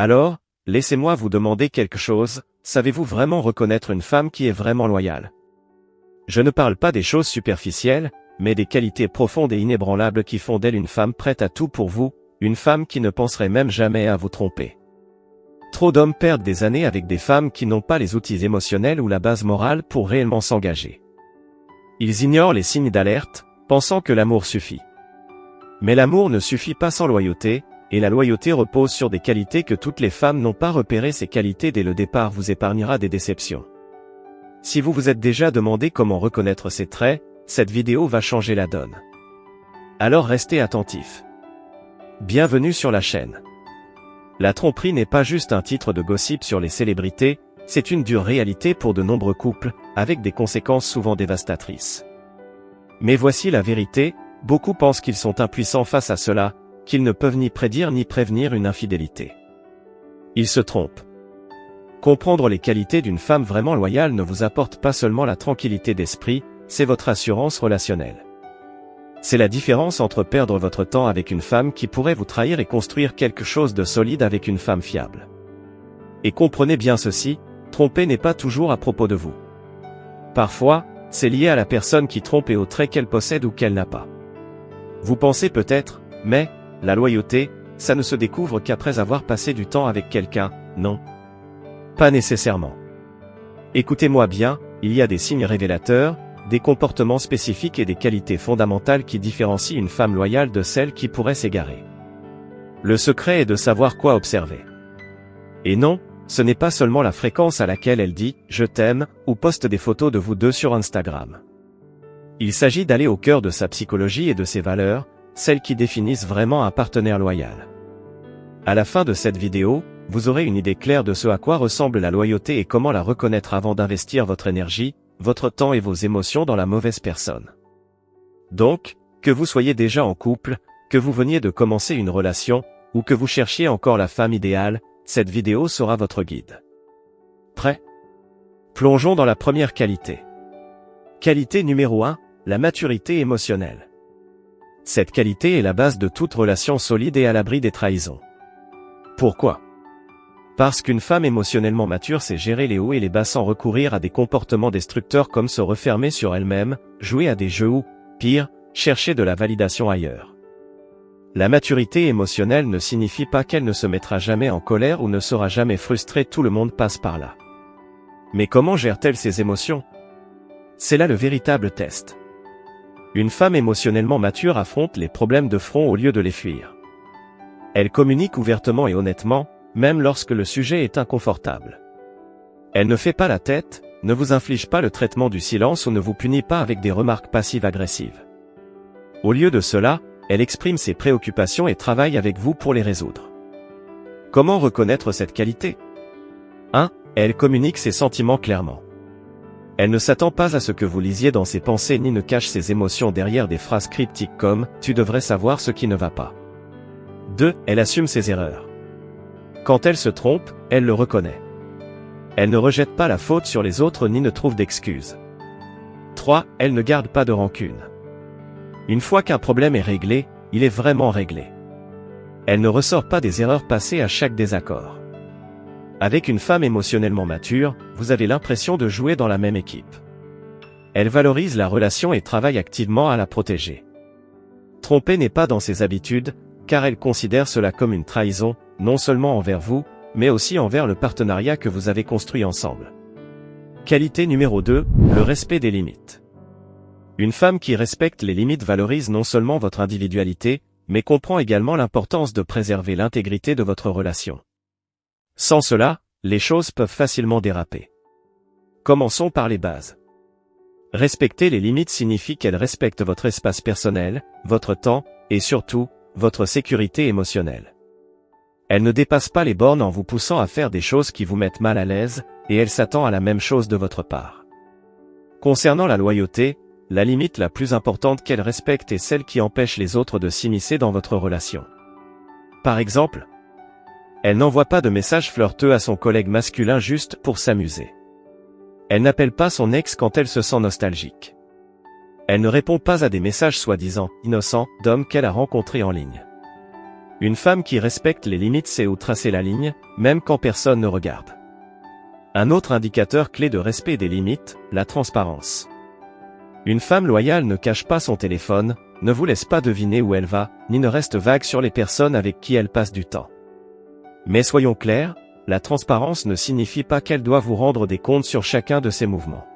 Alors, laissez-moi vous demander quelque chose, savez-vous vraiment reconnaître une femme qui est vraiment loyale? Je ne parle pas des choses superficielles, mais des qualités profondes et inébranlables qui font d'elle une femme prête à tout pour vous, une femme qui ne penserait même jamais à vous tromper. Trop d'hommes perdent des années avec des femmes qui n'ont pas les outils émotionnels ou la base morale pour réellement s'engager. Ils ignorent les signes d'alerte, pensant que l'amour suffit. Mais l'amour ne suffit pas sans loyauté, et la loyauté repose sur des qualités que toutes les femmes n'ont pas repérées. Ces qualités dès le départ vous épargnera des déceptions. Si vous vous êtes déjà demandé comment reconnaître ces traits, cette vidéo va changer la donne. Alors restez attentifs. Bienvenue sur la chaîne. La tromperie n'est pas juste un titre de gossip sur les célébrités, c'est une dure réalité pour de nombreux couples, avec des conséquences souvent dévastatrices. Mais voici la vérité, beaucoup pensent qu'ils sont impuissants face à cela, qu'ils ne peuvent ni prédire ni prévenir une infidélité. Ils se trompent. Comprendre les qualités d'une femme vraiment loyale ne vous apporte pas seulement la tranquillité d'esprit, c'est votre assurance relationnelle. C'est la différence entre perdre votre temps avec une femme qui pourrait vous trahir et construire quelque chose de solide avec une femme fiable. Et comprenez bien ceci, tromper n'est pas toujours à propos de vous. Parfois, c'est lié à la personne qui trompe et aux traits qu'elle possède ou qu'elle n'a pas. Vous pensez peut-être, mais, la loyauté, ça ne se découvre qu'après avoir passé du temps avec quelqu'un, non? Pas nécessairement. Écoutez-moi bien, il y a des signes révélateurs, des comportements spécifiques et des qualités fondamentales qui différencient une femme loyale de celle qui pourrait s'égarer. Le secret est de savoir quoi observer. Et non, ce n'est pas seulement la fréquence à laquelle elle dit « je t'aime » ou poste des photos de vous deux sur Instagram. Il s'agit d'aller au cœur de sa psychologie et de ses valeurs, celles qui définissent vraiment un partenaire loyal. À la fin de cette vidéo, vous aurez une idée claire de ce à quoi ressemble la loyauté et comment la reconnaître avant d'investir votre énergie, votre temps et vos émotions dans la mauvaise personne. Donc, que vous soyez déjà en couple, que vous veniez de commencer une relation, ou que vous cherchiez encore la femme idéale, cette vidéo sera votre guide. Prêt? Plongeons dans la première qualité. Qualité numéro 1, la maturité émotionnelle. Cette qualité est la base de toute relation solide et à l'abri des trahisons. Pourquoi? Parce qu'une femme émotionnellement mature sait gérer les hauts et les bas sans recourir à des comportements destructeurs comme se refermer sur elle-même, jouer à des jeux ou, pire, chercher de la validation ailleurs. La maturité émotionnelle ne signifie pas qu'elle ne se mettra jamais en colère ou ne sera jamais frustrée, tout le monde passe par là. Mais comment gère-t-elle ses émotions? C'est là le véritable test. Une femme émotionnellement mature affronte les problèmes de front au lieu de les fuir. Elle communique ouvertement et honnêtement, même lorsque le sujet est inconfortable. Elle ne fait pas la tête, ne vous inflige pas le traitement du silence ou ne vous punit pas avec des remarques passives-agressives. Au lieu de cela, elle exprime ses préoccupations et travaille avec vous pour les résoudre. Comment reconnaître cette qualité? 1. Elle communique ses sentiments clairement. Elle ne s'attend pas à ce que vous lisiez dans ses pensées ni ne cache ses émotions derrière des phrases cryptiques comme « tu devrais savoir ce qui ne va pas ». 2. Elle assume ses erreurs. Quand elle se trompe, elle le reconnaît. Elle ne rejette pas la faute sur les autres ni ne trouve d'excuses. 3. Elle ne garde pas de rancune. Une fois qu'un problème est réglé, il est vraiment réglé. Elle ne ressort pas des erreurs passées à chaque désaccord. Avec une femme émotionnellement mature, vous avez l'impression de jouer dans la même équipe. Elle valorise la relation et travaille activement à la protéger. Tromper n'est pas dans ses habitudes, car elle considère cela comme une trahison, non seulement envers vous, mais aussi envers le partenariat que vous avez construit ensemble. Qualité numéro 2, le respect des limites. Une femme qui respecte les limites valorise non seulement votre individualité, mais comprend également l'importance de préserver l'intégrité de votre relation. Sans cela, les choses peuvent facilement déraper. Commençons par les bases. Respecter les limites signifie qu'elle respecte votre espace personnel, votre temps, et surtout, votre sécurité émotionnelle. Elle ne dépasse pas les bornes en vous poussant à faire des choses qui vous mettent mal à l'aise, et elle s'attend à la même chose de votre part. Concernant la loyauté, la limite la plus importante qu'elle respecte est celle qui empêche les autres de s'immiscer dans votre relation. Par exemple, elle n'envoie pas de messages flirteux à son collègue masculin juste pour s'amuser. Elle n'appelle pas son ex quand elle se sent nostalgique. Elle ne répond pas à des messages soi-disant innocents d'hommes qu'elle a rencontrés en ligne. Une femme qui respecte les limites sait où tracer la ligne, même quand personne ne regarde. Un autre indicateur clé de respect des limites, la transparence. Une femme loyale ne cache pas son téléphone, ne vous laisse pas deviner où elle va, ni ne reste vague sur les personnes avec qui elle passe du temps. Mais soyons clairs, la transparence ne signifie pas qu'elle doit vous rendre des comptes sur chacun de ses mouvements.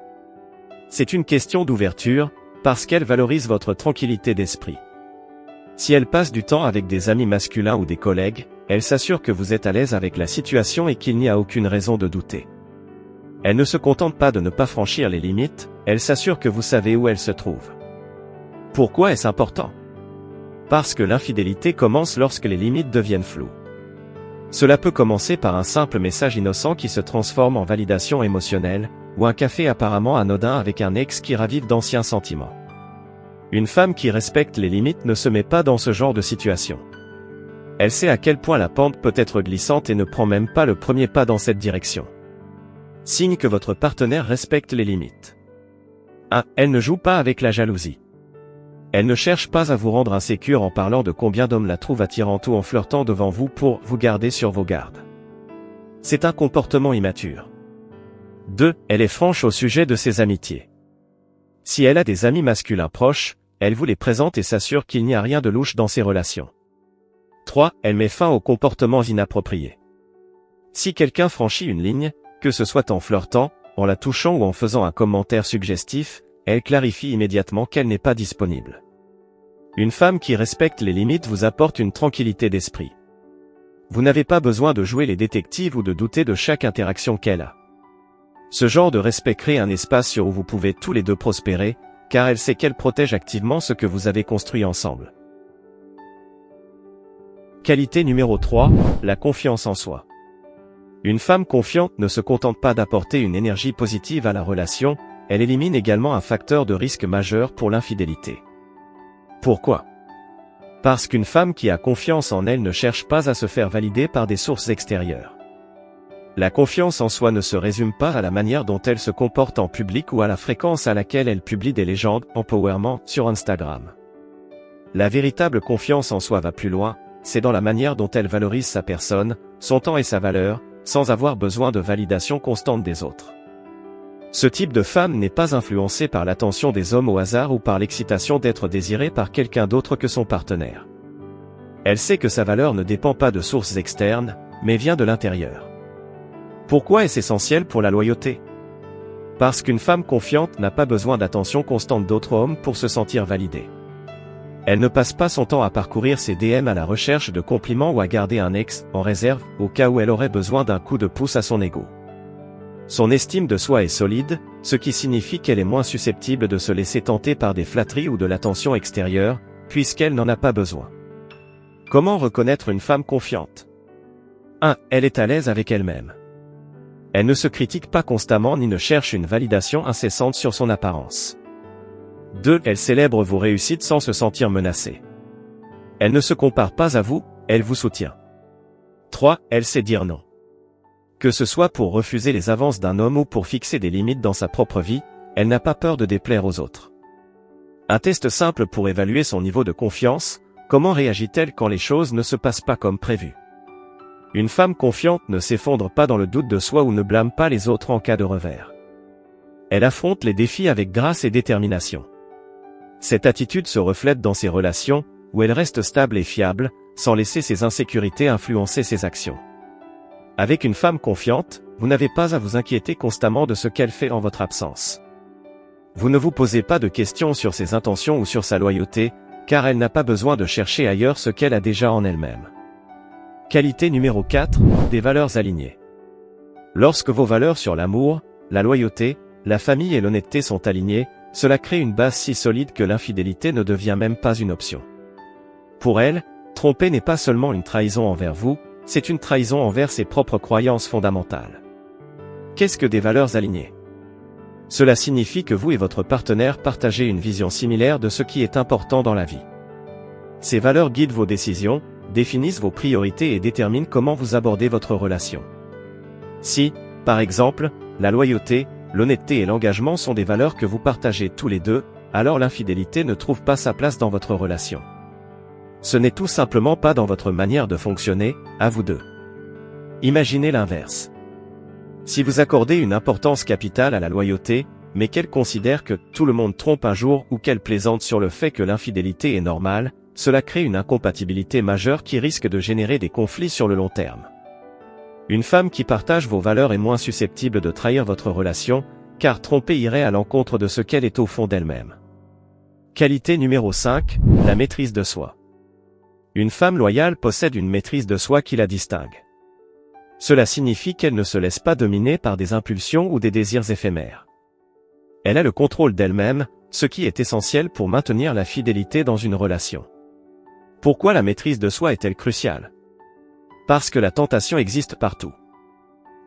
C'est une question d'ouverture, parce qu'elle valorise votre tranquillité d'esprit. Si elle passe du temps avec des amis masculins ou des collègues, elle s'assure que vous êtes à l'aise avec la situation et qu'il n'y a aucune raison de douter. Elle ne se contente pas de ne pas franchir les limites, elle s'assure que vous savez où elle se trouve. Pourquoi est-ce important? Parce que l'infidélité commence lorsque les limites deviennent floues. Cela peut commencer par un simple message innocent qui se transforme en validation émotionnelle, ou un café apparemment anodin avec un ex qui ravive d'anciens sentiments. Une femme qui respecte les limites ne se met pas dans ce genre de situation. Elle sait à quel point la pente peut être glissante et ne prend même pas le premier pas dans cette direction. Signe que votre partenaire respecte les limites. 1. Elle ne joue pas avec la jalousie. Elle ne cherche pas à vous rendre insécure en parlant de combien d'hommes la trouvent attirante ou en flirtant devant vous pour vous garder sur vos gardes. C'est un comportement immature. 2. Elle est franche au sujet de ses amitiés. Si elle a des amis masculins proches, elle vous les présente et s'assure qu'il n'y a rien de louche dans ses relations. 3. Elle met fin aux comportements inappropriés. Si quelqu'un franchit une ligne, que ce soit en flirtant, en la touchant ou en faisant un commentaire suggestif, elle clarifie immédiatement qu'elle n'est pas disponible. Une femme qui respecte les limites vous apporte une tranquillité d'esprit. Vous n'avez pas besoin de jouer les détectives ou de douter de chaque interaction qu'elle a. Ce genre de respect crée un espace où vous pouvez tous les deux prospérer, car elle sait qu'elle protège activement ce que vous avez construit ensemble. Qualité numéro 3, la confiance en soi. Une femme confiante ne se contente pas d'apporter une énergie positive à la relation, elle élimine également un facteur de risque majeur pour l'infidélité. Pourquoi? Parce qu'une femme qui a confiance en elle ne cherche pas à se faire valider par des sources extérieures. La confiance en soi ne se résume pas à la manière dont elle se comporte en public ou à la fréquence à laquelle elle publie des légendes empowerment sur Instagram. La véritable confiance en soi va plus loin, c'est dans la manière dont elle valorise sa personne, son temps et sa valeur, sans avoir besoin de validation constante des autres. Ce type de femme n'est pas influencée par l'attention des hommes au hasard ou par l'excitation d'être désirée par quelqu'un d'autre que son partenaire. Elle sait que sa valeur ne dépend pas de sources externes, mais vient de l'intérieur. Pourquoi est-ce essentiel pour la loyauté? Parce qu'une femme confiante n'a pas besoin d'attention constante d'autres hommes pour se sentir validée. Elle ne passe pas son temps à parcourir ses DM à la recherche de compliments ou à garder un ex en réserve au cas où elle aurait besoin d'un coup de pouce à son ego. Son estime de soi est solide, ce qui signifie qu'elle est moins susceptible de se laisser tenter par des flatteries ou de l'attention extérieure, puisqu'elle n'en a pas besoin. Comment reconnaître une femme confiante? 1. Elle est à l'aise avec elle-même. Elle ne se critique pas constamment ni ne cherche une validation incessante sur son apparence. 2. Elle célèbre vos réussites sans se sentir menacée. Elle ne se compare pas à vous, elle vous soutient. 3. Elle sait dire non. Que ce soit pour refuser les avances d'un homme ou pour fixer des limites dans sa propre vie, elle n'a pas peur de déplaire aux autres. Un test simple pour évaluer son niveau de confiance, comment réagit-elle quand les choses ne se passent pas comme prévu? Une femme confiante ne s'effondre pas dans le doute de soi ou ne blâme pas les autres en cas de revers. Elle affronte les défis avec grâce et détermination. Cette attitude se reflète dans ses relations, où elle reste stable et fiable, sans laisser ses insécurités influencer ses actions. Avec une femme confiante, vous n'avez pas à vous inquiéter constamment de ce qu'elle fait en votre absence. Vous ne vous posez pas de questions sur ses intentions ou sur sa loyauté, car elle n'a pas besoin de chercher ailleurs ce qu'elle a déjà en elle-même. Qualité numéro 4, des valeurs alignées. Lorsque vos valeurs sur l'amour, la loyauté, la famille et l'honnêteté sont alignées, cela crée une base si solide que l'infidélité ne devient même pas une option. Pour elle, tromper n'est pas seulement une trahison envers vous, c'est une trahison envers ses propres croyances fondamentales. Qu'est-ce que des valeurs alignées? Cela signifie que vous et votre partenaire partagez une vision similaire de ce qui est important dans la vie. Ces valeurs guident vos décisions, définissent vos priorités et déterminent comment vous abordez votre relation. Si, par exemple, la loyauté, l'honnêteté et l'engagement sont des valeurs que vous partagez tous les deux, alors l'infidélité ne trouve pas sa place dans votre relation. Ce n'est tout simplement pas dans votre manière de fonctionner, à vous deux. Imaginez l'inverse. Si vous accordez une importance capitale à la loyauté, mais qu'elle considère que tout le monde trompe un jour ou qu'elle plaisante sur le fait que l'infidélité est normale, cela crée une incompatibilité majeure qui risque de générer des conflits sur le long terme. Une femme qui partage vos valeurs est moins susceptible de trahir votre relation, car tromper irait à l'encontre de ce qu'elle est au fond d'elle-même. Qualité numéro 5, la maîtrise de soi. Une femme loyale possède une maîtrise de soi qui la distingue. Cela signifie qu'elle ne se laisse pas dominer par des impulsions ou des désirs éphémères. Elle a le contrôle d'elle-même, ce qui est essentiel pour maintenir la fidélité dans une relation. Pourquoi la maîtrise de soi est-elle cruciale? Parce que la tentation existe partout.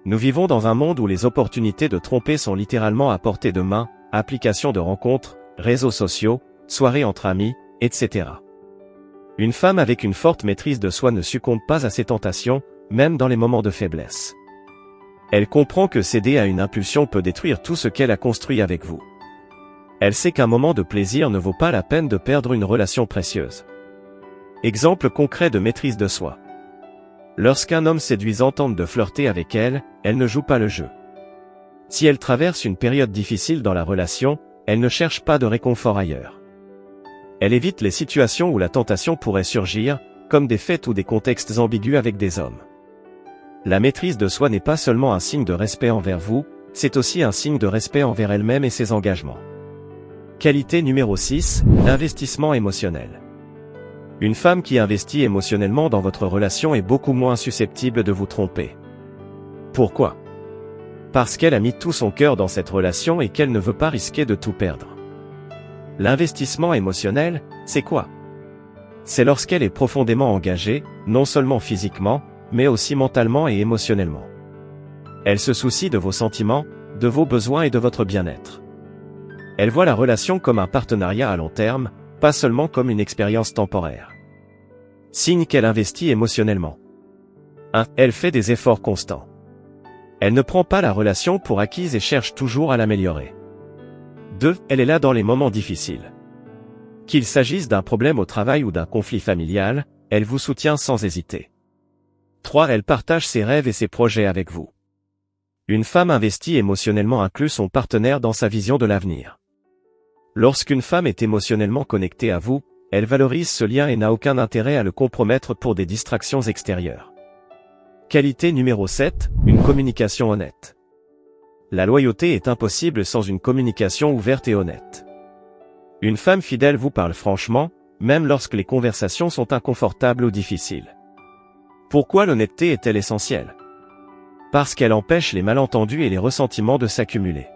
Nous vivons dans un monde où les opportunités de tromper sont littéralement à portée de main, applications de rencontres, réseaux sociaux, soirées entre amis, etc. Une femme avec une forte maîtrise de soi ne succombe pas à ces tentations, même dans les moments de faiblesse. Elle comprend que céder à une impulsion peut détruire tout ce qu'elle a construit avec vous. Elle sait qu'un moment de plaisir ne vaut pas la peine de perdre une relation précieuse. Exemple concret de maîtrise de soi. Lorsqu'un homme séduisant tente de flirter avec elle, elle ne joue pas le jeu. Si elle traverse une période difficile dans la relation, elle ne cherche pas de réconfort ailleurs. Elle évite les situations où la tentation pourrait surgir, comme des fêtes ou des contextes ambigus avec des hommes. La maîtrise de soi n'est pas seulement un signe de respect envers vous, c'est aussi un signe de respect envers elle-même et ses engagements. Qualité numéro 6, l'investissement émotionnel. Une femme qui investit émotionnellement dans votre relation est beaucoup moins susceptible de vous tromper. Pourquoi? Parce qu'elle a mis tout son cœur dans cette relation et qu'elle ne veut pas risquer de tout perdre. L'investissement émotionnel, c'est quoi? C'est lorsqu'elle est profondément engagée, non seulement physiquement, mais aussi mentalement et émotionnellement. Elle se soucie de vos sentiments, de vos besoins et de votre bien-être. Elle voit la relation comme un partenariat à long terme, pas seulement comme une expérience temporaire. Signe qu'elle investit émotionnellement. 1. Elle fait des efforts constants. Elle ne prend pas la relation pour acquise et cherche toujours à l'améliorer. 2. Elle est là dans les moments difficiles. Qu'il s'agisse d'un problème au travail ou d'un conflit familial, elle vous soutient sans hésiter. 3. Elle partage ses rêves et ses projets avec vous. Une femme investie émotionnellement inclut son partenaire dans sa vision de l'avenir. Lorsqu'une femme est émotionnellement connectée à vous, elle valorise ce lien et n'a aucun intérêt à le compromettre pour des distractions extérieures. Qualité numéro 7, une communication honnête. La loyauté est impossible sans une communication ouverte et honnête. Une femme fidèle vous parle franchement, même lorsque les conversations sont inconfortables ou difficiles. Pourquoi l'honnêteté est-elle essentielle? Parce qu'elle empêche les malentendus et les ressentiments de s'accumuler.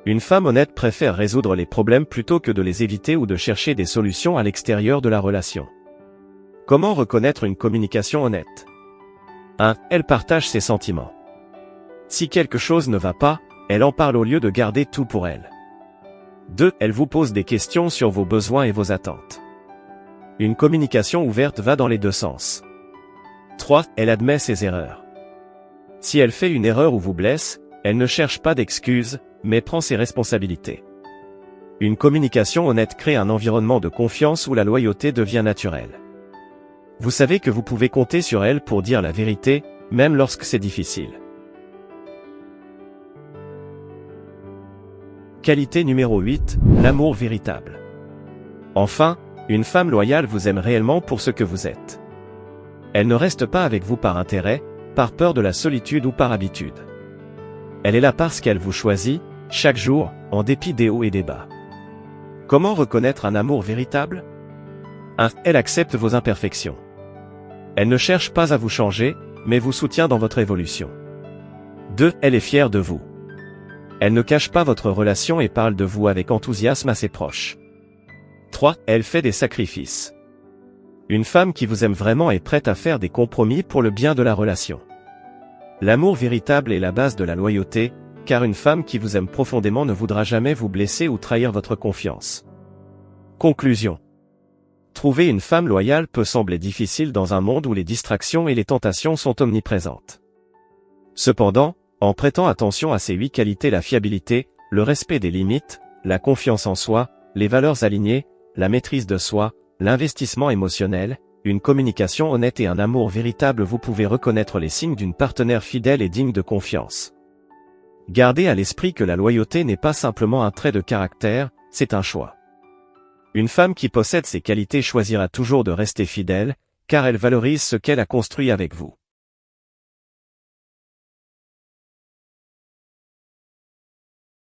Une femme honnête préfère résoudre les problèmes plutôt que de les éviter ou de chercher des solutions à l'extérieur de la relation. Comment reconnaître une communication honnête? 1. Elle partage ses sentiments. Si quelque chose ne va pas, elle en parle au lieu de garder tout pour elle. 2. Elle vous pose des questions sur vos besoins et vos attentes. Une communication ouverte va dans les deux sens. 3. Elle admet ses erreurs. Si elle fait une erreur ou vous blesse, elle ne cherche pas d'excuses, mais prend ses responsabilités. Une communication honnête crée un environnement de confiance où la loyauté devient naturelle. Vous savez que vous pouvez compter sur elle pour dire la vérité, même lorsque c'est difficile. Qualité numéro 8, l'amour véritable. Enfin, une femme loyale vous aime réellement pour ce que vous êtes. Elle ne reste pas avec vous par intérêt, par peur de la solitude ou par habitude. Elle est là parce qu'elle vous choisit, chaque jour, en dépit des hauts et des bas. Comment reconnaître un amour véritable? 1. Elle accepte vos imperfections. Elle ne cherche pas à vous changer, mais vous soutient dans votre évolution. 2. Elle est fière de vous. Elle ne cache pas votre relation et parle de vous avec enthousiasme à ses proches. 3. Elle fait des sacrifices. Une femme qui vous aime vraiment est prête à faire des compromis pour le bien de la relation. L'amour véritable est la base de la loyauté, car une femme qui vous aime profondément ne voudra jamais vous blesser ou trahir votre confiance. Conclusion. Trouver une femme loyale peut sembler difficile dans un monde où les distractions et les tentations sont omniprésentes. Cependant, en prêtant attention à ces 8 qualités: la fiabilité, le respect des limites, la confiance en soi, les valeurs alignées, la maîtrise de soi, l'investissement émotionnel, une communication honnête et un amour véritable. Vous pouvez reconnaître les signes d'une partenaire fidèle et digne de confiance. Gardez à l'esprit que la loyauté n'est pas simplement un trait de caractère, c'est un choix. Une femme qui possède ces qualités choisira toujours de rester fidèle, car elle valorise ce qu'elle a construit avec vous.